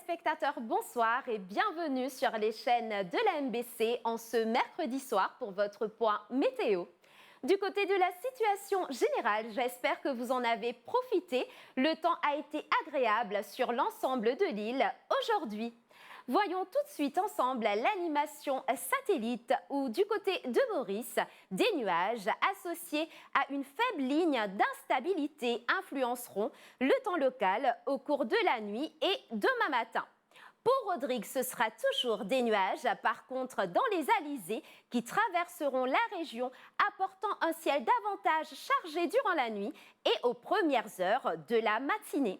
téléspectateurs, bonsoir et bienvenue sur les chaînes de la MBC en ce mercredi soir pour votre point météo. Du côté de la situation générale, j'espère que vous en avez profité. Le temps a été agréable sur l'ensemble de l'île aujourd'hui. Voyons tout de suite ensemble l'animation satellite où du côté de Maurice, des nuages associés à une faible ligne d'instabilité influenceront le temps local au cours de la nuit et demain matin. Pour Rodrigue, ce sera toujours des nuages, par contre dans les alizés qui traverseront la région, apportant un ciel davantage chargé durant la nuit et aux premières heures de la matinée.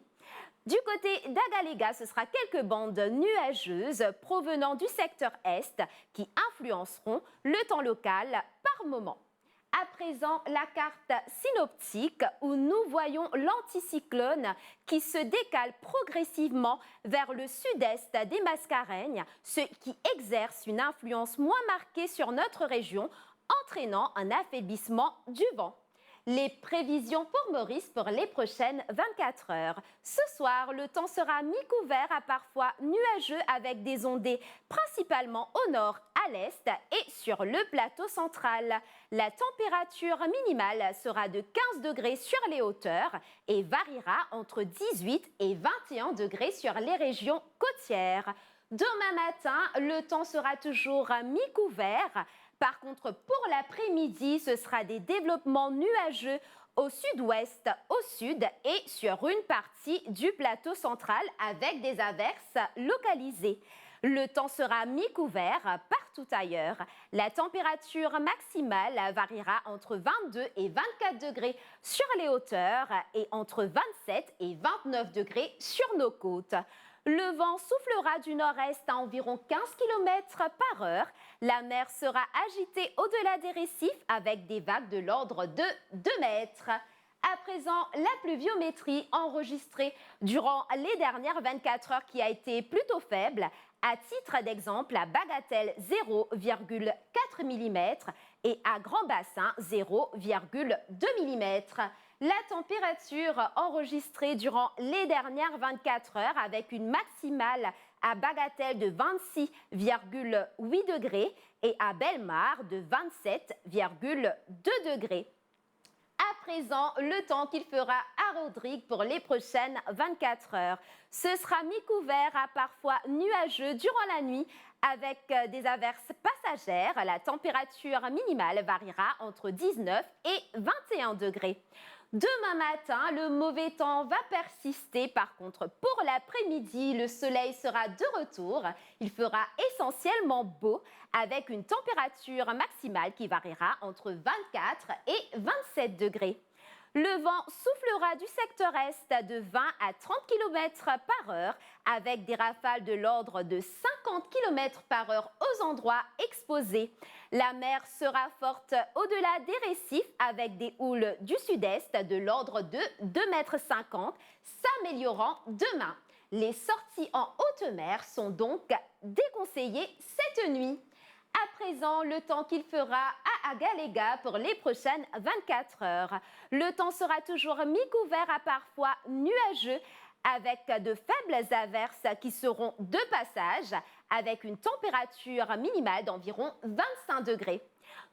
Du côté d'Agaléga, ce sera quelques bandes nuageuses provenant du secteur est qui influenceront le temps local par moment. À présent, la carte synoptique où nous voyons l'anticyclone qui se décale progressivement vers le sud-est des Mascareignes, ce qui exerce une influence moins marquée sur notre région, entraînant un affaiblissement du vent. Les prévisions pour Maurice pour les prochaines 24 heures. Ce soir, le temps sera mi-couvert à parfois nuageux avec des ondées principalement au nord, à l'est et sur le plateau central. La température minimale sera de 15 degrés sur les hauteurs et variera entre 18 et 21 degrés sur les régions côtières. Demain matin, le temps sera toujours mi-couvert. Par contre, pour l'après-midi, ce sera des développements nuageux au sud-ouest, au sud et sur une partie du plateau central avec des averses localisées. Le temps sera mi-couvert partout ailleurs. La température maximale variera entre 22 et 24 degrés sur les hauteurs et entre 27 et 29 degrés sur nos côtes. Le vent soufflera du nord-est à environ 15 km par heure. La mer sera agitée au-delà des récifs avec des vagues de l'ordre de 2 mètres. À présent, la pluviométrie enregistrée durant les dernières 24 heures qui a été plutôt faible. À titre d'exemple, à Bagatelle 0,4 mm et à Grand Bassin 0,2 mm. La température enregistrée durant les dernières 24 heures avec une maximale à Bagatelle de 26,8 degrés et à Bellemare de 27,2 degrés. À présent, le temps qu'il fera à Rodrigue pour les prochaines 24 heures. Ce sera mi-couvert à parfois nuageux durant la nuit avec des averses passagères. La température minimale variera entre 19 et 21 degrés. Demain matin, le mauvais temps va persister. Par contre, pour l'après-midi, le soleil sera de retour. Il fera essentiellement beau avec une température maximale qui variera entre 24 et 27 degrés. Le vent soufflera du secteur est de 20 à 30 km par heure avec des rafales de l'ordre de 50 km par heure aux endroits exposés. La mer sera forte au-delà des récifs avec des houles du sud-est de l'ordre de 2,50 m, s'améliorant demain. Les sorties en haute mer sont donc déconseillées cette nuit. À présent, le temps qu'il fera à Agaléga pour les prochaines 24 heures. Le temps sera toujours mi-couvert à parfois nuageux avec de faibles averses qui seront de passage avec une température minimale d'environ 25 degrés.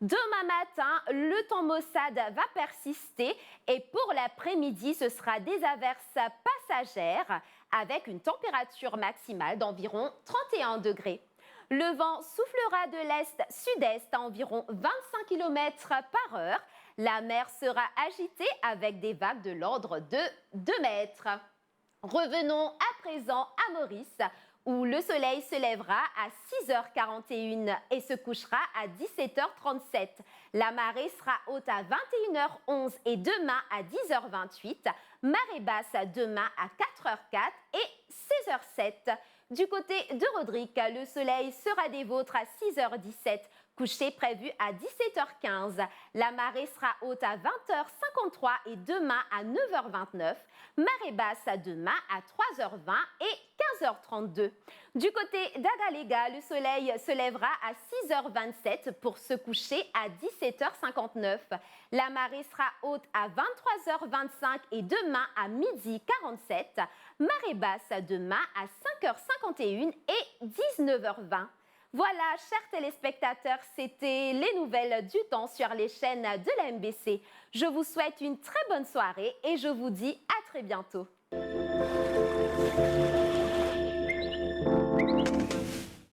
Demain matin, le temps maussade va persister et pour l'après-midi, ce sera des averses passagères avec une température maximale d'environ 31 degrés. Le vent soufflera de l'est-sud-est à environ 25 km par heure. La mer sera agitée avec des vagues de l'ordre de 2 mètres. Revenons à présent à Maurice, où le soleil se lèvera à 6h41 et se couchera à 17h37. La marée sera haute à 21h11 et demain à 10h28. Marée basse demain à 4h04 et 16h07. Du côté de Rodrigue, le soleil sera des vôtres à 6h17 Coucher prévu à 17h15. La marée sera haute à 20h53 et demain à 9h29. Marée basse demain à 3h20 et 15h32. Du côté d'Agalega, le soleil se lèvera à 6h27 pour se coucher à 17h59. La marée sera haute à 23h25 et demain à 12h47. Marée basse demain à 5h51 et 19h20. Voilà, chers téléspectateurs, c'était les nouvelles du temps sur les chaînes de la MBC. Je vous souhaite une très bonne soirée et je vous dis à très bientôt.